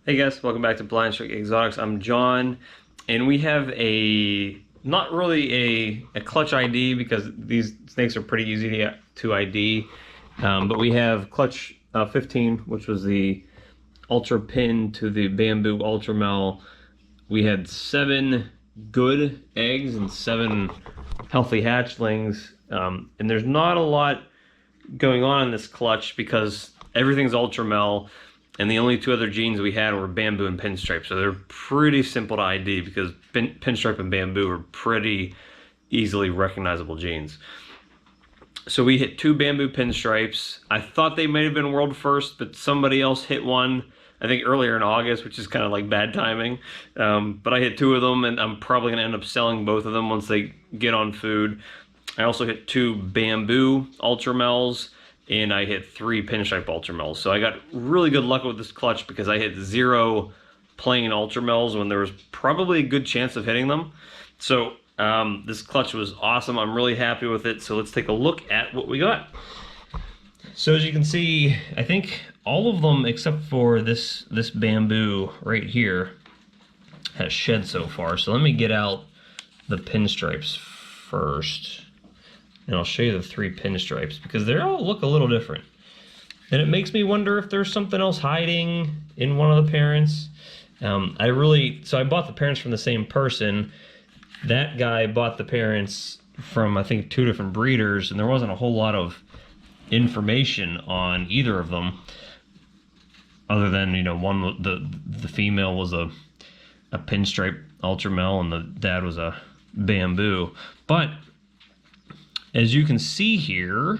Hey guys, welcome back to Blind-Streak Exotics. I'm John, and we have not really a clutch ID because these snakes are pretty easy to ID, but we have clutch 15, which was the ultra pin to the Bamboo Ultramel. We had 7 good eggs and 7 healthy hatchlings, and there's not a lot going on in this clutch because everything's Ultramel. And the only 2 other genes we had were Bamboo and Pinstripe. So they're pretty simple to ID because Pinstripe and Bamboo are pretty easily recognizable genes. So we hit 2 Bamboo Pinstripes. I thought they might have been world first, but somebody else hit one, I think earlier in August, which is kind of like bad timing. But I hit 2 of them, and I'm probably going to end up selling both of them once they get on food. I also hit 2 Bamboo Ultramels, and I hit 3 Pinstripe Ultramels. So I got really good luck with this clutch because I hit 0 plain Ultramels when there was probably a good chance of hitting them. So this clutch was awesome. I'm really happy with it. So let's take a look at what we got. So as you can see, I think all of them except for this Bamboo right here has shed so far. So let me get out the Pinstripes first. And I'll show you the 3 Pinstripes because they all look a little different. And it makes me wonder if there's something else hiding in one of the parents. So I bought the parents from the same person. That guy bought the parents from, I think, 2 different breeders, and there wasn't a whole lot of information on either of them. Other than, you know, the female was a Pinstripe Ultramel and the dad was a Bamboo. But as you can see here,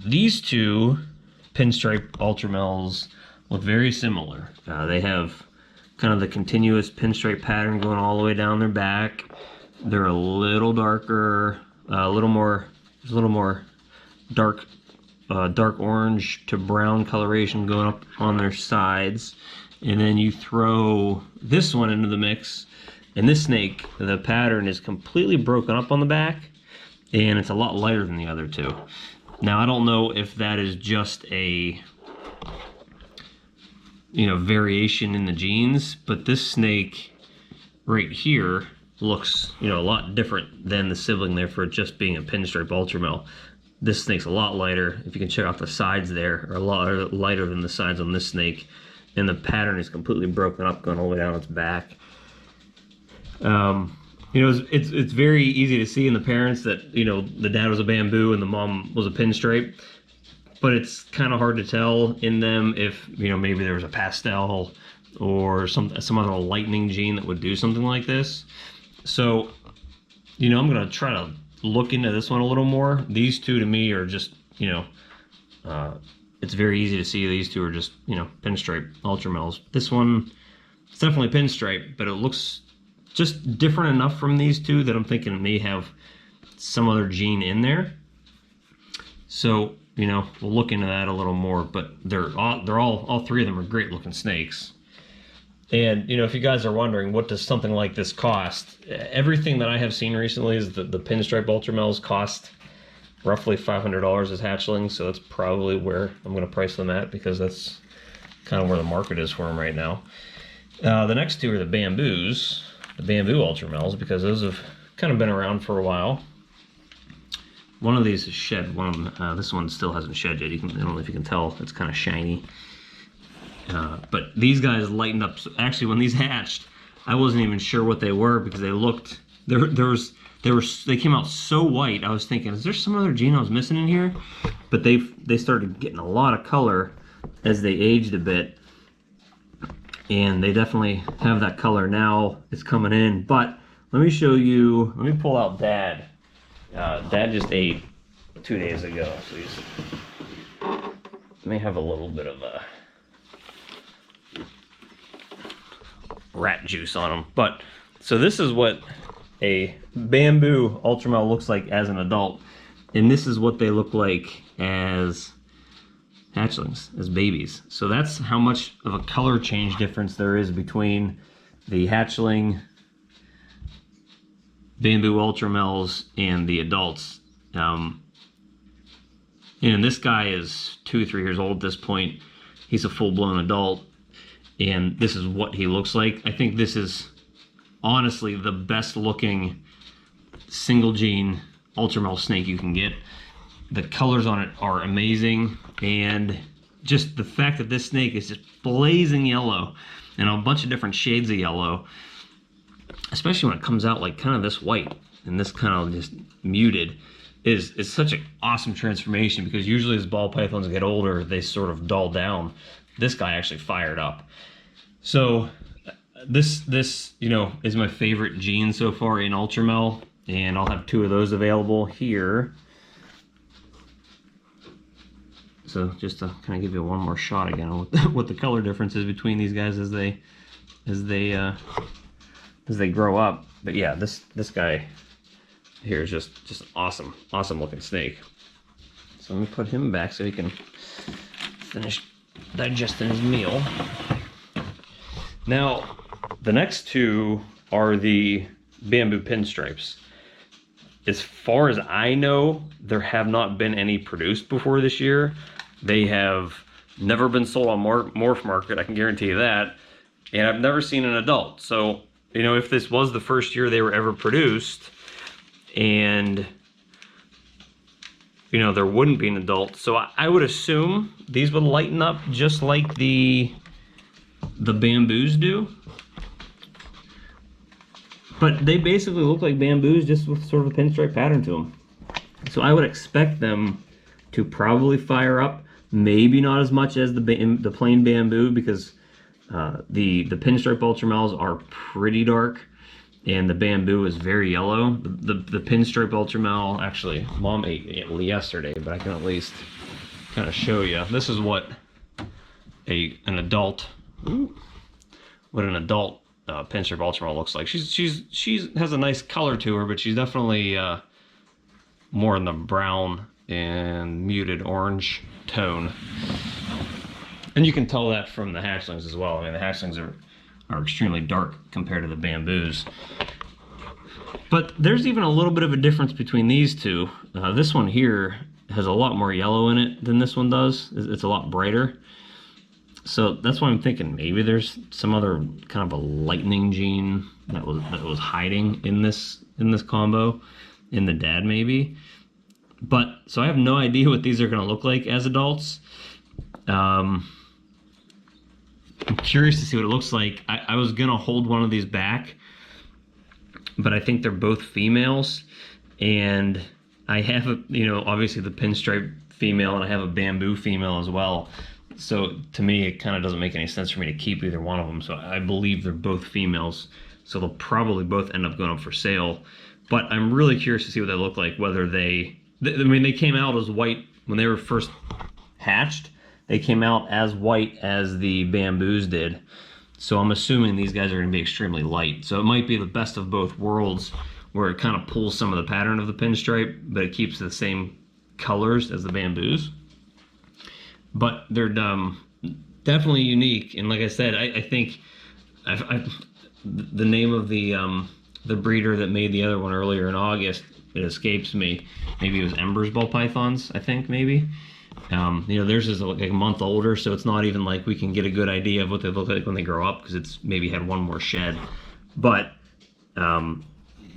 these 2 Pinstripe Ultramels look very similar. They have kind of the continuous pinstripe pattern going all the way down their back. They're a little darker, there's a little more dark orange to brown coloration going up on their sides. And then you throw this one into the mix, and this snake, the pattern is completely broken up on the back, and it's a lot lighter than the other 2. Now I don't know if that is just a variation in the genes, but this snake right here looks a lot different than the sibling there for just being a Pinstripe Ultramel. This snake's a lot lighter. If you can check out the sides there, are a lot lighter than the sides on this snake, and the pattern is completely broken up going all the way down its back. It's very easy to see in the parents that, the dad was a Bamboo and the mom was a Pinstripe, but it's kind of hard to tell in them if, maybe there was a pastel or some other lightning gene that would do something like this. So, I'm going to try to look into this one a little more. These 2 to me are just, it's very easy to see these 2 are just, Pinstripe Ultramels. This one, it's definitely Pinstripe, but it looks just different enough from these 2 that I'm thinking it may have some other gene in there. So, we'll look into that a little more, but all 3 of them are great looking snakes. And, if you guys are wondering, what does something like this cost? Everything that I have seen recently is that the Pinstripe Ultramels cost roughly $500 as hatchlings, so that's probably where I'm going to price them at because that's kind of where the market is for them right now. The next 2 are the Bamboos. The Bamboo Ultramels, because those have kind of been around for a while. One of these is shed. This one still hasn't shed yet. I don't know if you can tell. It's kind of shiny. But these guys lightened up. So actually, when these hatched, I wasn't even sure what they were because they looked. They came out so white. I was thinking, is there some other gene I was missing in here? But they started getting a lot of color as they aged a bit. And they definitely have that color now. It's coming in. But let me show you. Let me pull out Dad. Dad just ate 2 days ago, so he may have a little bit of a rat juice on him. But so this is what a Bamboo Ultramel looks like as an adult, and this is what they look like as hatchlings, as babies. So that's how much of a color change difference there is between the hatchling Bamboo Ultramels and the adults. And this guy is 2 or 3 years old at this point. He's a full-blown adult. and this is what he looks like. I think this is honestly the best looking single gene Ultramel snake you can get. The colors on it are amazing, and just the fact that this snake is just blazing yellow and a bunch of different shades of yellow, especially when it comes out like kind of this white and this kind of just muted, is such an awesome transformation, because usually as ball pythons get older, they sort of dull down. This guy actually fired up. So this you know, is my favorite gene so far in Ultramel, and I'll have 2 of those available here. So just to kind of give you one more shot again on what the color difference is between these guys as they grow up. But yeah, this guy here is just awesome looking snake. So let me put him back so he can finish digesting his meal. Now, the next 2 are the Bamboo+Pinstripes. As far as I know, there have not been any produced before this year. They have never been sold on Morph Market, I can guarantee you that. And I've never seen an adult. So, you know, if this was the first year they were ever produced, and, you know, there wouldn't be an adult. So I would assume these would lighten up just like the bamboos do. But they basically look like bamboos, just with sort of a pinstripe pattern to them. So I would expect them to probably fire up, maybe not as much as the plain bamboo, because the pinstripe Ultramels are pretty dark, and the bamboo is very yellow. The pinstripe Ultramel, actually, Mom ate it yesterday, but I can at least kind of show you. This is what an adult pinstripe Ultramel looks like. She has a nice color to her, but she's definitely more in the brown and muted orange tone. And you can tell that from the hatchlings as well. I mean, the hatchlings are extremely dark compared to the bamboos. But there's even a little bit of a difference between these 2. This one here has a lot more yellow in it than this one does. It's a lot brighter. So that's why I'm thinking maybe there's some other kind of a lightning gene that was hiding in this combo, in the dad maybe. But so I have no idea what these are going to look like as adults. I'm curious to see what it looks like. I was going to hold one of these back, but I think they're both females, and I have obviously the pinstripe female, and I have a bamboo female as well. So to me, it kind of doesn't make any sense for me to keep either one of them. So I believe they're both females. So they'll probably both end up going up for sale. But I'm really curious to see what they look like, whether they came out as white when they were first hatched. They came out as white as the bamboos did. So I'm assuming these guys are going to be extremely light. So it might be the best of both worlds, where it kind of pulls some of the pattern of the pinstripe, but it keeps the same colors as the bamboos. But they're definitely unique, and like I said, I think the name of the breeder that made the other one earlier in August, it escapes me. Maybe it was Ember's ball pythons, I think, maybe. Theirs is like a month older, so it's not even like we can get a good idea of what they look like when they grow up, because it's maybe had one more shed. But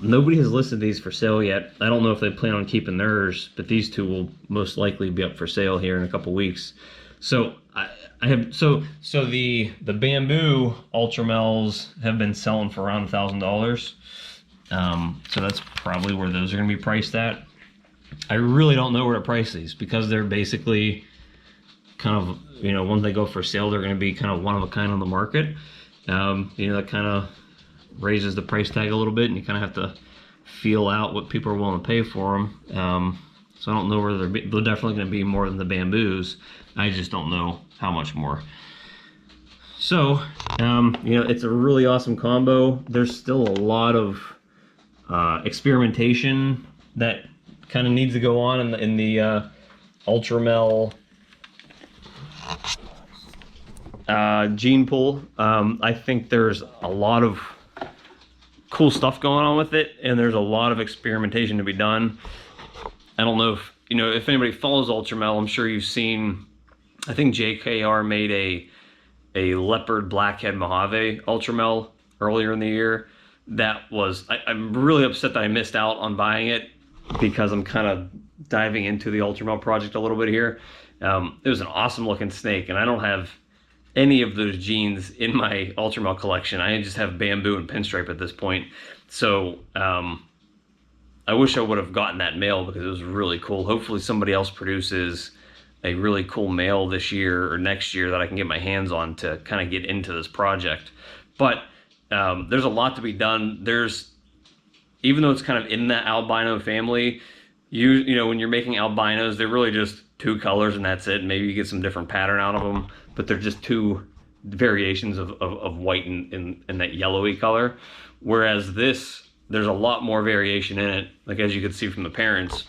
nobody has listed these for sale yet. I don't know if they plan on keeping theirs, but these 2 will most likely be up for sale here in a couple weeks. So I have the bamboo Ultramels have been selling for around $1,000. So that's probably where those are going to be priced at. I really don't know where to price these, because they're basically kind of, when they go for sale, they're going to be kind of one of a kind on the market. That kind of raises the price tag a little bit, and you kind of have to feel out what people are willing to pay for them. So I don't know where they're definitely going to be more than the bamboos. I just don't know how much more. So, it's a really awesome combo. There's still a lot of experimentation that kind of needs to go on in the Ultramel gene pool. I think there's a lot of cool stuff going on with it, and there's a lot of experimentation to be done. I don't know if anybody follows Ultramel. I'm sure you've seen, I think JKR made a leopard blackhead Mojave Ultramel earlier in the year. That was, I'm really upset that I missed out on buying it because I'm kind of diving into the Ultramel project a little bit here. It was an awesome looking snake, and I don't have any of those genes in my Ultramel collection. I just have Bamboo and Pinstripe at this point. So I wish I would have gotten that male because it was really cool. Hopefully somebody else produces a really cool male this year or next year that I can get my hands on to kind of get into this project. But there's a lot to be done. Even though it's kind of in the albino family, you know, when you're making albinos, they're really just two colors and that's it. Maybe you get some different pattern out of them, but they're just two variations of white and that yellowy color. Whereas this, there's a lot more variation in it. Like as you can see from the parents,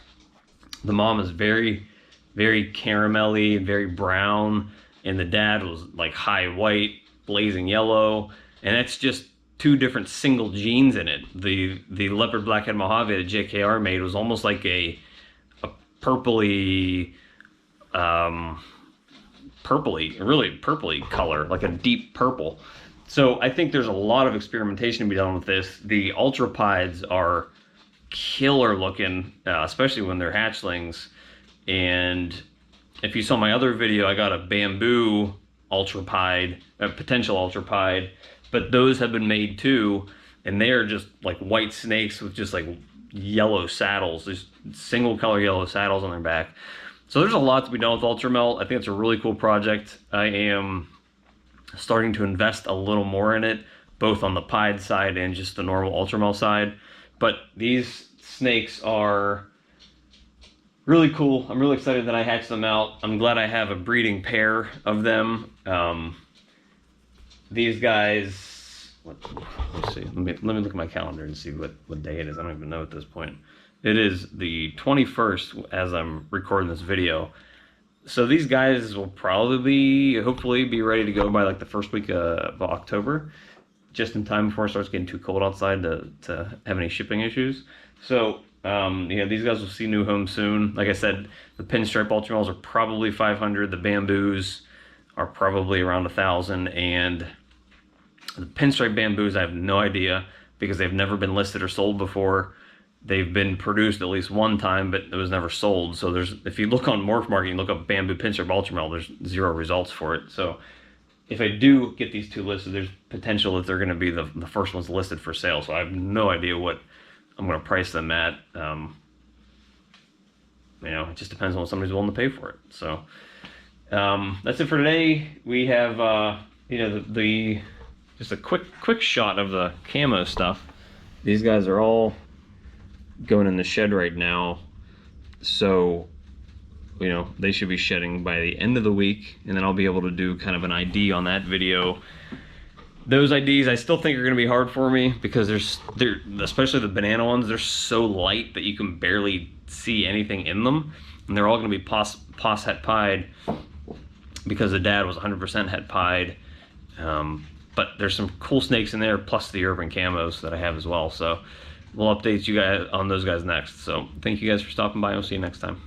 the mom is very, very caramelly, very brown, and the dad was like high white, blazing yellow, and that's just two different single genes in it. The leopard blackhead Mojave that JKR made was almost like a purpley, really purpley color, like a deep purple. So I think there's a lot of experimentation to be done with this. The ultrapieds are killer looking, especially when they're hatchlings. And if you saw my other video, I got a Bamboo ultrapied, a potential ultrapied, but those have been made too, and they are just like white snakes with just like yellow saddles, just single color yellow saddles on their back. So there's a lot to be done with Ultramel. I think it's a really cool project. I am starting to invest a little more in it, both on the pied side and just the normal Ultramel side. But these snakes are really cool. I'm really excited that I hatched them out. I'm glad I have a breeding pair of them. These guys, let's see. Let me look at my calendar and see what day it is. I don't even know at this point. It is the 21st as I'm recording this video. So these guys will probably, hopefully, be ready to go by like the first week of October, just in time before it starts getting too cold outside to have any shipping issues. So yeah, these guys will see new homes soon. Like I said, the Pinstripe Ultramels are probably 500. The Bamboos are probably around 1,000, and the Pinstripe Bamboos, I have no idea because they've never been listed or sold before. They've been produced at least one time, but it was never sold. So if you look on Morph Market and look up Bamboo Pinstripe Ultramel, there's 0 results for it. So if I do get these two listed, there's potential that they're going to be the first ones listed for sale. So I have no idea what I'm going to price them at. You know, it just depends on what somebody's willing to pay for it. So that's it for today. We have you know, just a quick shot of the camo stuff. These guys are all going in the shed right now, so you know, they should be shedding by the end of the week, and then I'll be able to do kind of an ID on that video. Those IDs I still think are going to be hard for me because they're especially the banana ones, they're so light that you can barely see anything in them, and they're all going to be pos het pied because the dad was 100% het pied. But there's some cool snakes in there, plus the urban camos that I have as well. So we'll update you guys on those guys next. So thank you guys for stopping by. We'll see you next time.